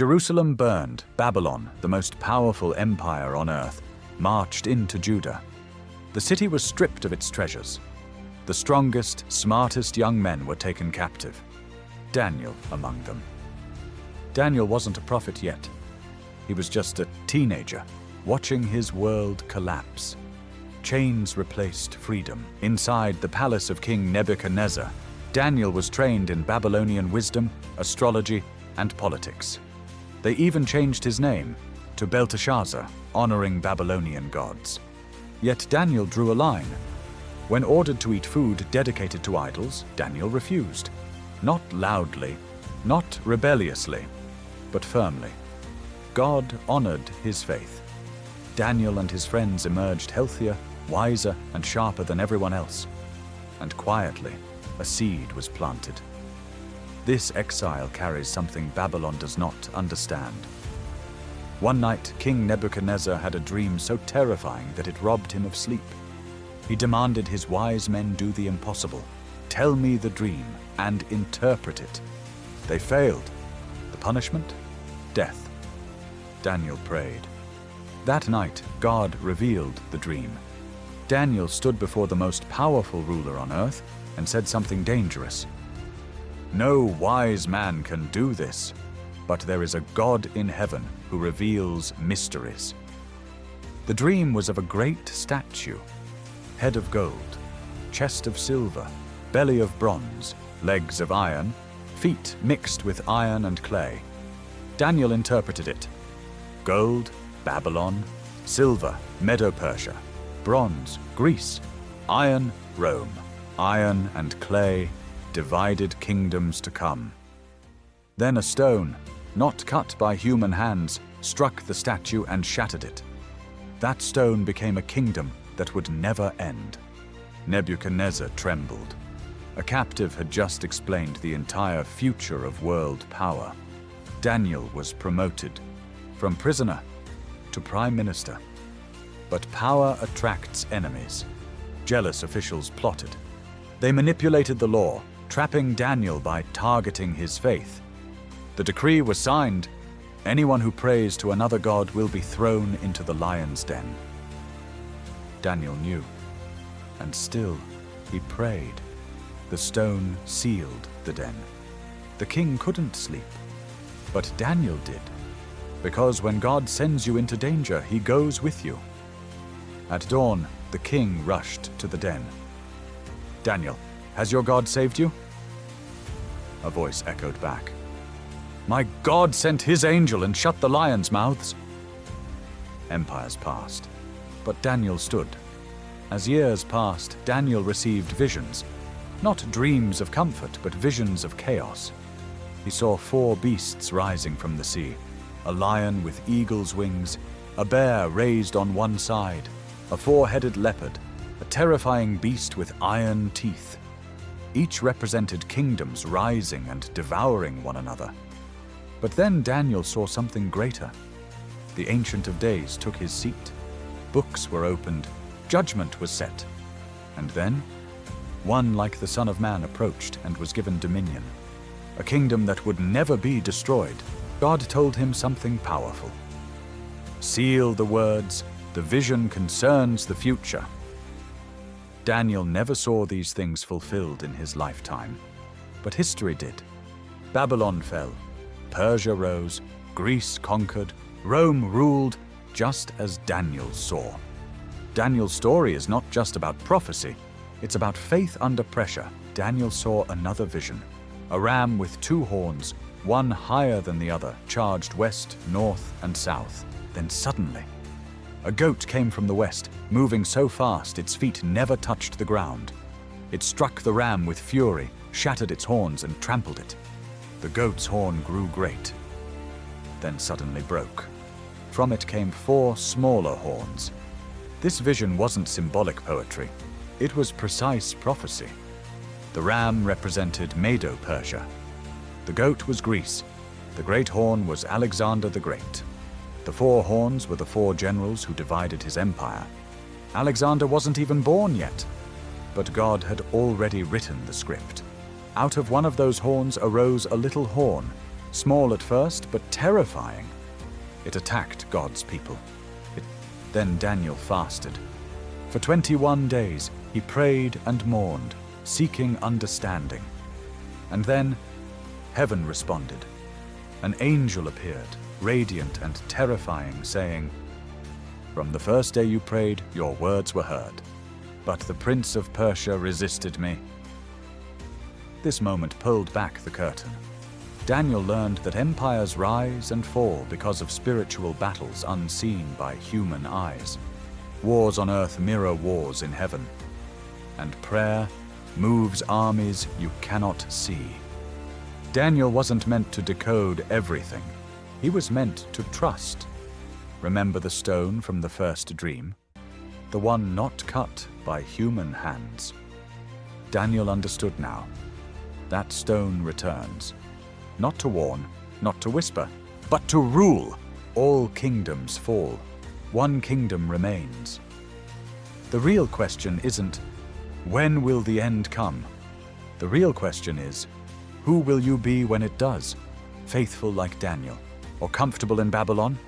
Jerusalem burned. Babylon, the most powerful empire on earth, marched into Judah. The city was stripped of its treasures. The strongest, smartest young men were taken captive. Daniel among them. Daniel wasn't a prophet yet. He was just a teenager, watching his world collapse. Chains replaced freedom. Inside the palace of King Nebuchadnezzar, Daniel was trained in Babylonian wisdom, astrology, and politics. They even changed his name to Belteshazzar, honoring Babylonian gods. Yet Daniel drew a line. When ordered to eat food dedicated to idols, Daniel refused. Not loudly, not rebelliously, but firmly. God honored his faith. Daniel and his friends emerged healthier, wiser, and sharper than everyone else. And quietly, a seed was planted. This exile carries something Babylon does not understand. One night, King Nebuchadnezzar had a dream so terrifying that it robbed him of sleep. He demanded his wise men do the impossible. Tell me the dream and interpret it. They failed. The punishment? Death. Daniel prayed. That night, God revealed the dream. Daniel stood before the most powerful ruler on earth and said something dangerous. No wise man can do this, but there is a God in heaven who reveals mysteries. The dream was of a great statue, head of gold, chest of silver, belly of bronze, legs of iron, feet mixed with iron and clay. Daniel interpreted it. Gold, Babylon; silver, Medo-Persia; bronze, Greece; iron, Rome; iron and clay, divided kingdoms to come. Then a stone, not cut by human hands, struck the statue and shattered it. That stone became a kingdom that would never end. Nebuchadnezzar trembled. A captive had just explained the entire future of world power. Daniel was promoted from prisoner to prime minister. But power attracts enemies. Jealous officials plotted. They manipulated the law, trapping Daniel by targeting his faith. The decree was signed. Anyone who prays to another god will be thrown into the lion's den. Daniel knew, and still he prayed. The stone sealed the den. The king couldn't sleep, but Daniel did, because when God sends you into danger, he goes with you. At dawn, the king rushed to the den. Daniel, has your God saved you? A voice echoed back. My God sent his angel and shut the lions' mouths. Empires passed, but Daniel stood. As years passed, Daniel received visions, not dreams of comfort, but visions of chaos. He saw 4 beasts rising from the sea, a lion with eagle's wings, a bear raised on one side, a 4-headed leopard, a terrifying beast with iron teeth. Each represented kingdoms rising and devouring one another. But then Daniel saw something greater. The Ancient of Days took his seat. Books were opened, judgment was set. And then, one like the Son of Man approached and was given dominion, a kingdom that would never be destroyed. God told him something powerful. Seal the words, the vision concerns the future. Daniel never saw these things fulfilled in his lifetime, but history did. Babylon fell, Persia rose, Greece conquered, Rome ruled, just as Daniel saw. Daniel's story is not just about prophecy, it's about faith under pressure. Daniel saw another vision. A ram with 2 horns, one higher than the other, charged west, north, and south. Then suddenly, a goat came from the west, moving so fast its feet never touched the ground. It struck the ram with fury, shattered its horns, and trampled it. The goat's horn grew great, then suddenly broke. From it came 4 smaller horns. This vision wasn't symbolic poetry. It was precise prophecy. The ram represented Medo-Persia. The goat was Greece. The great horn was Alexander the Great. The 4 horns were the 4 generals who divided his empire. Alexander wasn't even born yet, but God had already written the script. Out of one of those horns arose a little horn, Small at first, but terrifying. It attacked God's people. Then Daniel fasted. For 21 days, he prayed and mourned, seeking understanding. And then, heaven responded. An angel appeared, radiant and terrifying, saying, "From the first day you prayed, your words were heard. But the prince of Persia resisted me." This moment pulled back the curtain. Daniel learned that empires rise and fall because of spiritual battles unseen by human eyes. Wars on earth mirror wars in heaven. And prayer moves armies you cannot see. Daniel wasn't meant to decode everything. He was meant to trust. Remember the stone from the first dream? The one not cut by human hands. Daniel understood now. That stone returns. Not to warn, not to whisper, but to rule. All kingdoms fall. One kingdom remains. The real question isn't, when will the end come? The real question is, who will you be when it does? Faithful like Daniel, or comfortable in Babylon?